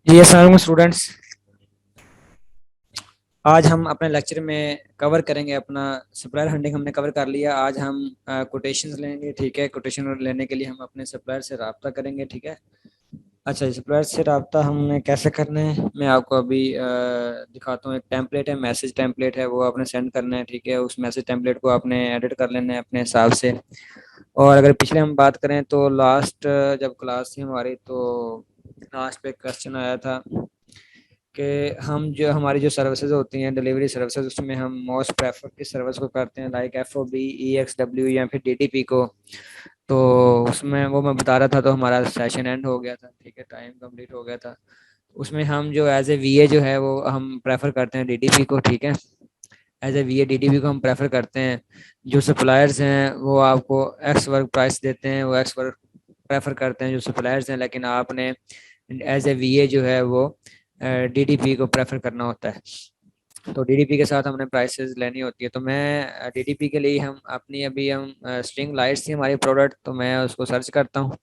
जी अस्सलाम स्टूडेंट्स। आज हम अपने लेक्चर में कवर करेंगे अपना सप्लायर हंटिंग हमने कवर कर लिया। आज हम कोटेशंस लेंगे। ठीक है, कोटेशन लेने के लिए हम अपने सप्लायर से रब्ता करेंगे। ठीक है। अच्छा, सप्लायर से रब्ता हमने कैसे करना है मैं आपको अभी दिखाता हूँ। एक टेम्पलेट है, मैसेज टेम्पलेट है, वो आपने सेंड करना है। ठीक है, उस मैसेज टेम्पलेट को आपने एडिट कर लेना है अपने हिसाब से। और अगर पिछले हम बात करें तो लास्ट जब क्लास थी हमारी, तो लास्ट पे क्वेश्चन आया था कि हम जो हमारी जो सर्विसेज होती हैं, डिलीवरी सर्विसेज, उसमें हम मोस्ट प्रेफर किस सर्विस को करते हैं, लाइक FOB, EXW या फिर DTP को। तो उसमें वो मैं बता रहा था, तो हमारा सेशन एंड हो गया था। ठीक है, टाइम कंप्लीट हो गया था। उसमें हम जो एज ए VA जो है वो हम प्रेफर करते हैं DTP को। ठीक है, एज ए VA DTP को हम प्रेफर करते हैं। जो सप्लायर्स हैं वो आपको एक्स वर्क प्राइस देते हैं, वो एक्स वर्क प्रेफर करते हैं जो सप्लायर्स हैं, लेकिन आपने एज ए VA जो है वो DTP को प्रेफर करना होता है। तो DTP के साथ हमने प्राइसेस लेनी होती है। तो मैं DTP के लिए हम अपनी अभी हम स्ट्रिंग लाइट्स थी हमारी प्रोडक्ट, तो मैं उसको सर्च करता हूँ।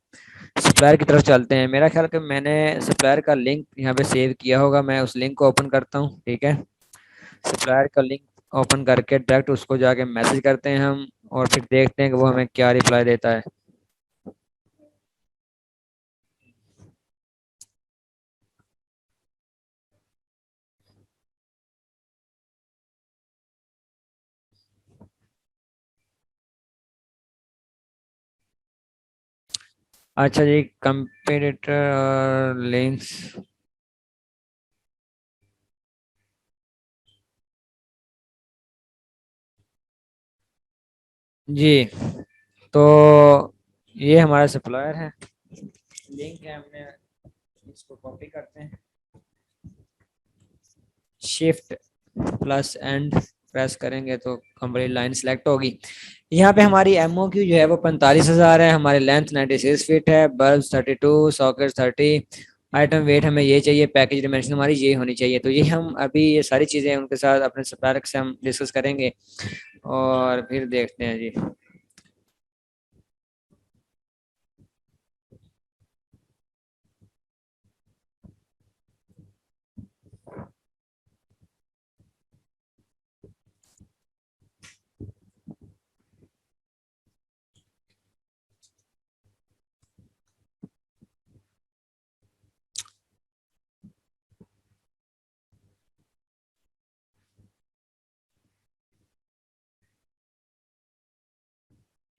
सप्लायर की तरफ चलते हैं। मेरा ख्याल कि मैंने सप्लायर का लिंक यहाँ पे सेव किया होगा। मैं उस लिंक को ओपन करता हूँ। ठीक है, सप्लायर का लिंक ओपन करके डायरेक्ट उसको जाके मैसेज करते हैं हम, और फिर देखते हैं कि वो हमें क्या रिप्लाई देता है। अच्छा जी, कंपेटिटर लिंक्स। जी, तो ये हमारा सप्लायर है, लिंक है, हमने इसको कॉपी करते हैं, शिफ्ट प्लस एंड प्रेस करेंगे तो हमारी लाइन सेलेक्ट होगी। यहाँ पे हमारी MOQ जो है वो 45,000 है, हमारी लेंथ 96 फीट है, बल्ब 32, सॉकेट 30, आइटम वेट हमें ये चाहिए, पैकेज डिमेंशन हमारी ये होनी चाहिए। तो ये हम अभी ये सारी चीज़ें उनके साथ अपने सप्लायर से हम डिस्कस करेंगे और फिर देखते हैं जी।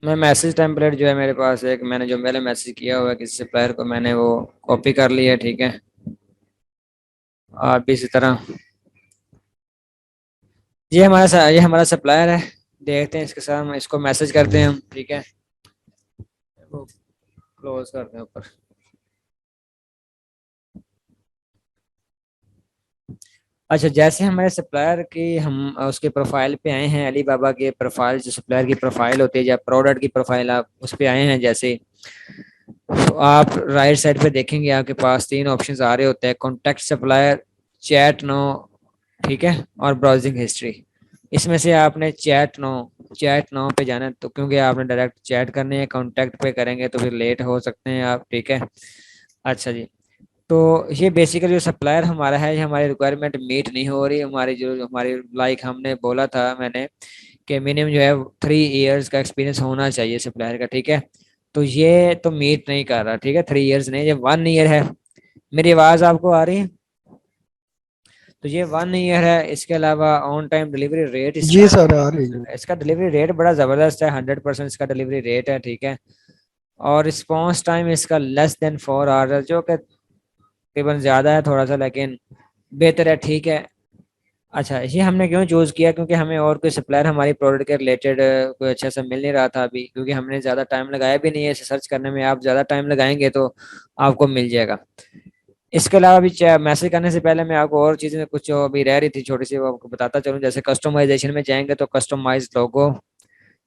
मैं मैसेज टेम्पलेट जो है मेरे पास, एक मैंने जो पहले मैसेज किया हुआ है किसी सप्लायर को, मैंने वो कॉपी कर लिया है। ठीक है, आप भी इसी तरह। ये हमारा सप्लायर है। देखते हैं इसके साथ हम इसको मैसेज करते हैं हम। ठीक है, वो क्लोज करते हैं ऊपर। अच्छा, जैसे हमारे सप्लायर की हम उसके प्रोफाइल पे आए हैं, अली बाबा के प्रोफाइल, जो सप्लायर की प्रोफाइल होती है या प्रोडक्ट की प्रोफाइल, आप उस पे आए हैं जैसे, तो आप राइट साइड पे देखेंगे आपके पास तीन ऑप्शंस आ रहे होते हैं, कॉन्टेक्ट सप्लायर, चैट नो, ठीक है, और ब्राउजिंग हिस्ट्री। इसमें से आपने चैट नो पे जाना है, तो क्योंकि आपने डायरेक्ट चैट करनी है, कांटेक्ट पे करेंगे तो फिर लेट हो सकते हैं आप। ठीक है। अच्छा जी, तो ये बेसिकली जो सप्लायर हमारा है, ये हमारी रिक्वायरमेंट मीट नहीं हो रही। हमारी जो हमारी लाइक हमने बोला था मैंने कि मिनिमम जो है 3 इयर्स का एक्सपीरियंस होना चाहिए सप्लायर का। ठीक है, तो ये तो मीट नहीं कर रहा। ठीक है, 3 इयर्स नहीं, ये 1 ईयर है। मेरी आवाज आपको आ रही है? तो ये 1 ईयर है। इसके अलावा ऑन टाइम डिलीवरी रेट जी इसका सर, आ रही है। इसका डिलीवरी रेट बड़ा ज़बरदस्त है, 100% इसका डिलीवरी रेट है। ठीक है, और रिस्पॉन्स टाइम इसका लेस देन 4 आवर, जो कि तकरीबन ज़्यादा है थोड़ा सा, लेकिन बेहतर है। ठीक है। अच्छा, ये हमने क्यों चूज़ किया, क्योंकि हमें और कोई सप्लायर हमारी प्रोडक्ट के रिलेटेड कोई अच्छा सा मिल नहीं रहा था अभी, क्योंकि हमने ज़्यादा टाइम लगाया भी नहीं है इसे सर्च करने में। आप ज़्यादा टाइम लगाएंगे तो आपको मिल जाएगा। इसके अलावा भी मैसेज करने से पहले मैं आपको और चीज़ें कुछ जो अभी रह रही थी छोटी सी, वो आपको बताता चलूँ। जैसे कस्टमाइजेशन में जाएंगे तो कस्टमाइज लोगो।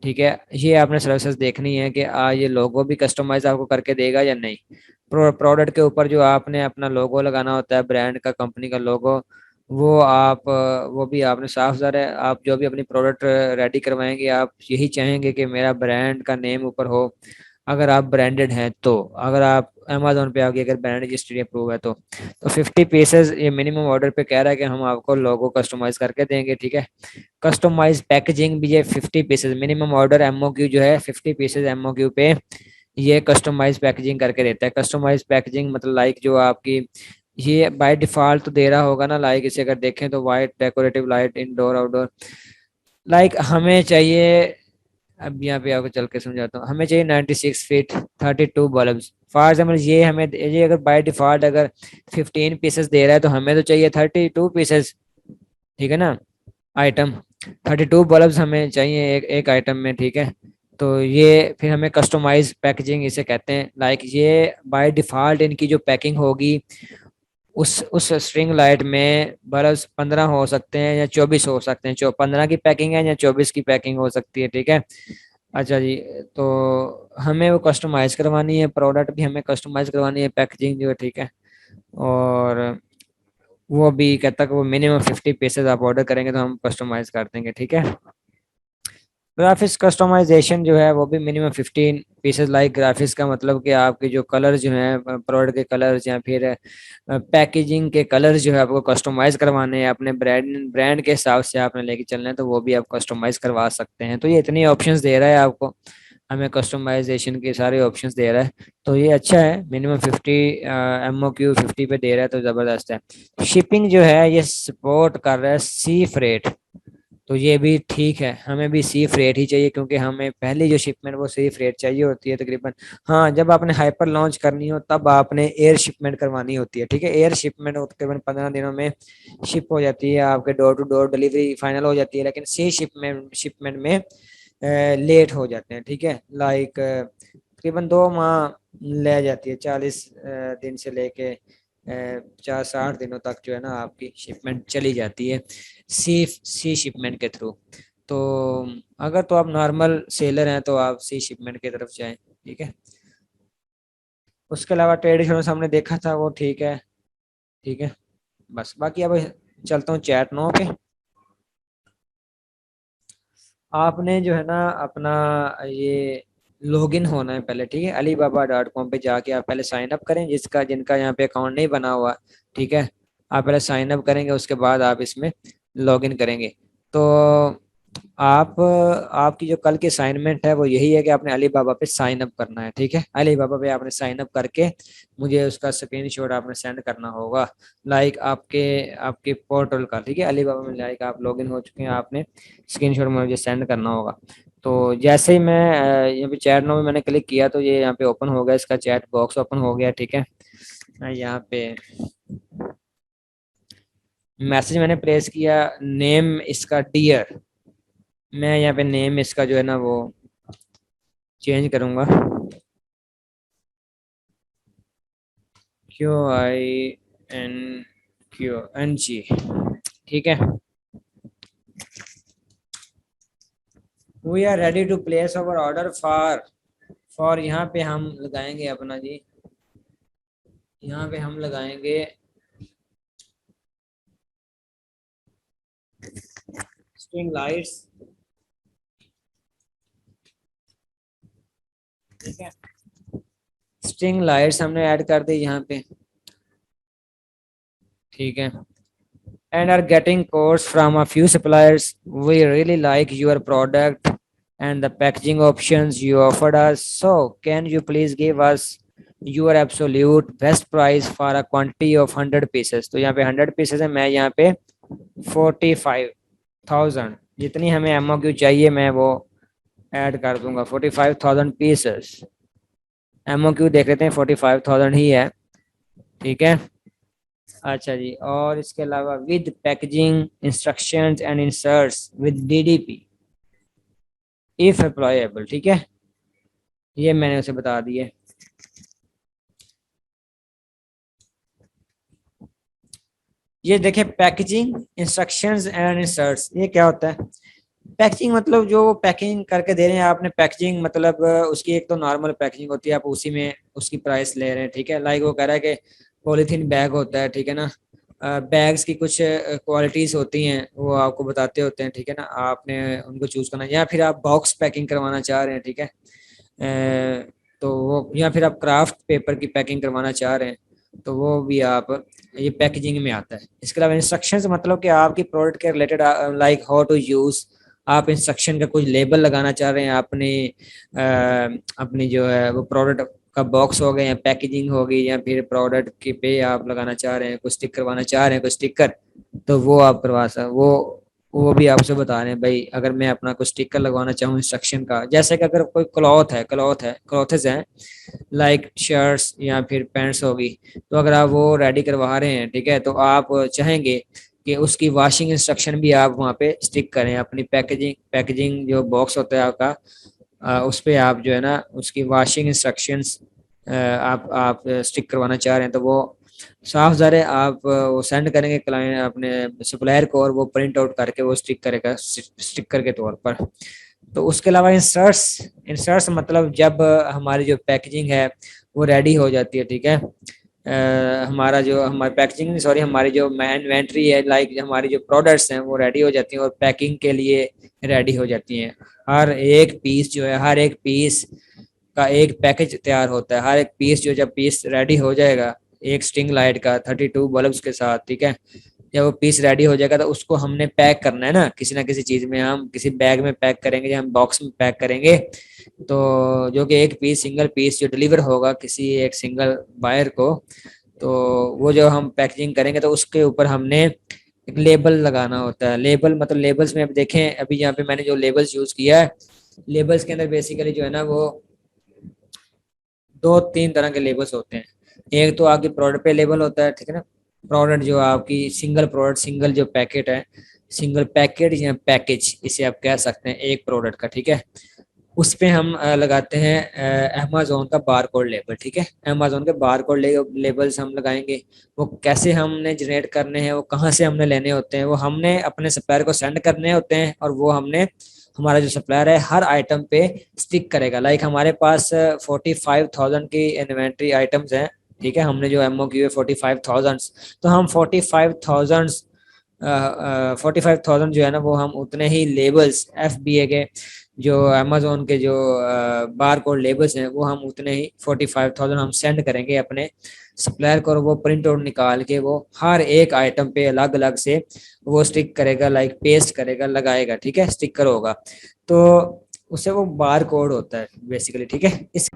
ठीक है, ये आपने सर्विसेज देखनी है कि ये लोगो भी कस्टमाइज आपको करके देगा या नहीं। प्रोडक्ट के ऊपर जो आपने अपना लोगो लगाना होता है, ब्रांड का, कंपनी का लोगो, वो भी आपने साफ ज़रा है। आप जो भी अपनी प्रोडक्ट रेडी करवाएंगे, आप यही चाहेंगे कि मेरा ब्रांड का नेम ऊपर हो, अगर आप ब्रांडेड हैं तो, अगर आप अमेजोन पे आगे अगर ब्रांड रजिस्ट्री अप्रूव है तो 50 पीसेज ये मिनिमम ऑर्डर पे कह रहा है कि हम आपको लोगो कस्टमाइज करके देंगे, ठीक है। कस्टमाइज पैकेजिंग भी ये 50 पीसेज मिनिमम ऑर्डर एमओक्यू जो है 50 पीसेज एमओक्यू पे ये कस्टमाइज पैकेजिंग करके देता है। कस्टमाइज पैकेजिंग मतलब लाइक जो आपकी ये बाय डिफॉल्ट तो दे रहा होगा ना, लाइक इसे अगर देखें तो white decorative light indoor outdoor, like हमें चाहिए, अब यहाँ पे आपको चल के समझाता हूँ, हमें चाहिए 96 फीट 32 बल्ब। फॉर एग्जाम्पल ये हमें ये अगर बाय डिफॉल्ट अगर 15 पीसेस दे रहा है तो हमें तो चाहिए 32 पीसेस, ठीक है ना, आइटम 32 बल्ब हमें चाहिए एक एक आइटम में, ठीक है। तो ये फिर हमें कस्टमाइज पैकेजिंग इसे कहते हैं। लाइक ये बाय डिफॉल्ट इनकी जो पैकिंग होगी उस स्ट्रिंग लाइट में बल्ब 15 हो सकते हैं या 24 हो सकते हैं, 15 की पैकिंग है या 24 की पैकिंग हो सकती है, ठीक है। अच्छा जी, तो हमें वो कस्टमाइज करवानी है, प्रोडक्ट भी हमें कस्टमाइज करवानी है, पैकेजिंग जो है, ठीक है। और वो भी कहता है कि वो मिनिमम 50 पीसेज आप ऑर्डर करेंगे तो हम कस्टमाइज कर देंगे, ठीक है। ग्राफिक्स कस्टमाइजेशन जो है वो भी मिनिमम 15 पीसेज। लाइक ग्राफिक्स का मतलब कि आपके जो कलर जो है प्रोडक्ट के कलर्स या फिर पैकेजिंग के कलर जो है आपको कस्टमाइज करवाने हैं, अपने ब्रांड ब्रांड के हिसाब से आपने लेके चलना है तो वो भी आप कस्टमाइज करवा सकते हैं। तो ये इतनी ऑप्शंस दे रहा है आपको, हमें कस्टमाइजेशन के सारे ऑप्शंस दे रहा है, तो ये अच्छा है। मिनिमम 50 एमओक्यू 50 पे दे रहा है तो जबरदस्त है। शिपिंग जो है ये सपोर्ट कर रहा है सी फ्रेट, तो ये भी ठीक है, हमें भी सी फ्रेट ही चाहिए क्योंकि हमें पहली जो शिपमेंट वो सी फ्रेट चाहिए होती है तकरीबन। हाँ, जब आपने हाइपर लॉन्च करनी हो तब आपने एयर शिपमेंट करवानी होती है, ठीक है। एयर शिपमेंट तकरीबन 15 दिनों में शिप हो जाती है, आपके door to door delivery final हो जाती है, लेकिन सी शिपमेंट शिपमेंट में लेट हो जाते हैं, ठीक है। लाइक तकरीबन 2 माह ले जाती है, 40 दिन से लेके 50-60 दिनों तक जो है ना आपकी शिपमेंट चली जाती है सी शिपमेंट के थ्रू। तो अगर तो आप नॉर्मल सेलर हैं तो आप सी शिपमेंट की तरफ जाएं, ठीक है। उसके अलावा ट्रेड इंश्योरेंस हमने देखा था वो ठीक है, ठीक है। बस बाकी अब चलता हूँ चैट नो पे। आपने जो है ना अपना ये लॉगिन होना है पहले, ठीक है। alibaba.com पे जाके आप पहले साइन अप करें, जिसका जिनका यहाँ पे अकाउंट नहीं बना हुआ, ठीक है। आप पहले साइन अप करेंगे उसके बाद आप इसमें लॉगिन करेंगे। तो आप आपकी जो कल की असाइनमेंट है वो यही है कि आपने अलीबाबा पे साइन अप करना है, ठीक है। अलीबाबा पे आपने साइन अप करके मुझे उसका स्क्रीनशॉट आपने सेंड करना होगा, लाइक आपके आपके पोर्टल का, ठीक है। अलीबाबा में लाइक आप लॉगिन हो चुके हैं, आपने स्क्रीनशॉट मुझे सेंड करना होगा। तो जैसे ही मैं यहाँ पे चैट नो में मैंने क्लिक किया तो ये यहाँ पे ओपन हो गया, इसका चैट बॉक्स ओपन हो गया, ठीक है। मैं यहाँ पे मैसेज मैंने प्रेस किया, नेम इसका डियर, मैं यहाँ पे नेम इसका जो है ना वो चेंज करूंगा, QINQNG, ठीक है। We are ready to place our order for यहाँ पे हम लगाएंगे अपना जी, यहाँ पे हम लगाएंगे स्ट्रिंग लाइट्स, ठीक है। स्ट्रिंग लाइट्स हमने ऐड कर दी यहाँ पे, ठीक है। And are getting quotes from a few suppliers. We really like your product and the packaging options you offered us. So, can you please give us your absolute best price for a quantity of 100 pieces? तो यहाँ पे 100 pieces है, मैं यहाँ पे 45,000 जितनी हमें MOQ चाहिए मैं वो ऐड कर दूंगा, 45,000 पीसेस। एमओक्यू देख लेते हैं 45,000 ही है, ठीक है। अच्छा जी, और इसके अलावा with packaging instructions and inserts with DDP if applicable, ठीक है। ये मैंने उसे बता दिए। ये देखे पैकेजिंग इंस्ट्रक्शंस एंड इंसर्ट्स, ये क्या होता है? पैकेजिंग मतलब जो पैकिंग करके दे रहे हैं आपने, पैकेजिंग मतलब उसकी एक तो नॉर्मल पैकेजिंग होती है, आप उसी में उसकी प्राइस ले रहे हैं, ठीक है। लाइक वो कह रहा है कि पॉलीथीन बैग होता है, ठीक है ना। बैग्स की कुछ क्वालिटीज होती हैं वो आपको बताते होते हैं, ठीक है ना, आपने उनको चूज करना है। या फिर आप बॉक्स पैकिंग करवाना चाह रहे हैं, ठीक है। तो वो, या फिर आप क्राफ्ट पेपर की पैकिंग करवाना चाह रहे हैं तो वो भी आप, ये पैकेजिंग में आता है। इसके अलावा इंस्ट्रक्शंस मतलब कि आपकी प्रोडक्ट के related, like how to use, आप इंस्ट्रक्शन का कुछ लेबल लगाना चाह रहे हैं अपने अपनी जो है वो प्रोडक्ट का बॉक्स हो गया या पैकेजिंग होगी, या फिर प्रोडक्ट के पे आप लगाना चाह रहे हैं, कुछ स्टिक करवाना चाह रहे हैं, कुछ स्टिकर, तो वो आप करवा सकते, वो भी आपसे बता रहे हैं भाई, अगर मैं अपना कुछ स्टिकर लगवाना चाहूँ इंस्ट्रक्शन का, जैसे कि अगर कोई क्लॉथ्स हैं, लाइक शर्ट्स या फिर पैंट्स होगी, तो अगर आप वो रेडी करवा रहे हैं, ठीक है, तो आप चाहेंगे कि उसकी वॉशिंग इंस्ट्रक्शन भी आप वहाँ पे स्टिक करें, अपनी पैकेजिंग जो बॉक्स होता है आपका, उस पे आप जो है ना उसकी वॉशिंग इंस्ट्रक्शंस आप स्टिक करवाना चाह रहे हैं, तो वो साफ ज़ाहिर है आप वो सेंड करेंगे क्लाइंट अपने सप्लायर को, और वो प्रिंट आउट करके वो स्टिक करेगा स्टिकर के तौर पर। तो उसके अलावा इंसर्ट्स मतलब जब हमारी जो पैकेजिंग है वो रेडी हो जाती है, ठीक है, हमारा जो हमारी पैकेजिंग सॉरी हमारी जो इन्वेंट्री है, लाइक हमारी जो प्रोडक्ट्स हैं वो रेडी हो जाती हैं और पैकिंग के लिए रेडी हो जाती हैं। हर एक पीस का एक पैकेज तैयार होता है, हर एक पीस जो, जब पीस रेडी हो जाएगा एक स्ट्रिंग लाइट का 32 बल्ब्स के साथ, ठीक है, जब वो पीस रेडी हो जाएगा तो उसको हमने पैक करना है ना किसी चीज में, हम किसी बैग में पैक करेंगे या हम बॉक्स में पैक करेंगे, तो जो कि एक पीस सिंगल पीस जो डिलीवर होगा किसी एक सिंगल बायर को, तो वो जो हम पैकेजिंग करेंगे तो उसके ऊपर हमने एक लेबल लगाना होता है। लेबल मतलब लेबल्स में अब देखें, अभी यहाँ पे मैंने जो लेबल्स यूज किया है, लेबल्स के अंदर बेसिकली जो है ना वो दो तीन तरह के लेबल्स होते हैं। एक तो आपकी प्रोडक्ट पे लेबल होता है, ठीक है ना, प्रोडक्ट जो आपकी सिंगल प्रोडक्ट, सिंगल जो पैकेट है, सिंगल पैकेट या पैकेज इसे आप कह सकते हैं एक प्रोडक्ट का, ठीक है, उस पे हम लगाते हैं अमेजोन का बारकोड लेबल, ठीक है, अमेजोन के बारकोड लेबल्स हम लगाएंगे। वो कैसे हमने जनरेट करने हैं, वो कहाँ से हमने लेने होते हैं, वो हमने अपने सप्लायर को सेंड करने होते हैं, और वो हमने, हमारा जो सप्लायर है हर आइटम पे स्टिक करेगा। लाइक हमारे पास 45,000 की इन्वेंट्री आइटम्स हैं, ठीक है, हमने जो एमओ की है 45,000, तो हम 45,000 जो है ना वो हम उतने ही लेबल्स FBA के, जो अमेजोन के जो बार कोड लेबल्स हैं, वो हम उतने ही 45,000 हम सेंड करेंगे अपने सप्लायर को, और वो प्रिंट आउट निकाल के वो हर एक आइटम पे अलग अलग से वो स्टिक करेगा, लाइक पेस्ट करेगा, लगाएगा, ठीक है, स्टिकर होगा, तो उससे वो बार कोड होता है बेसिकली, ठीक है। इस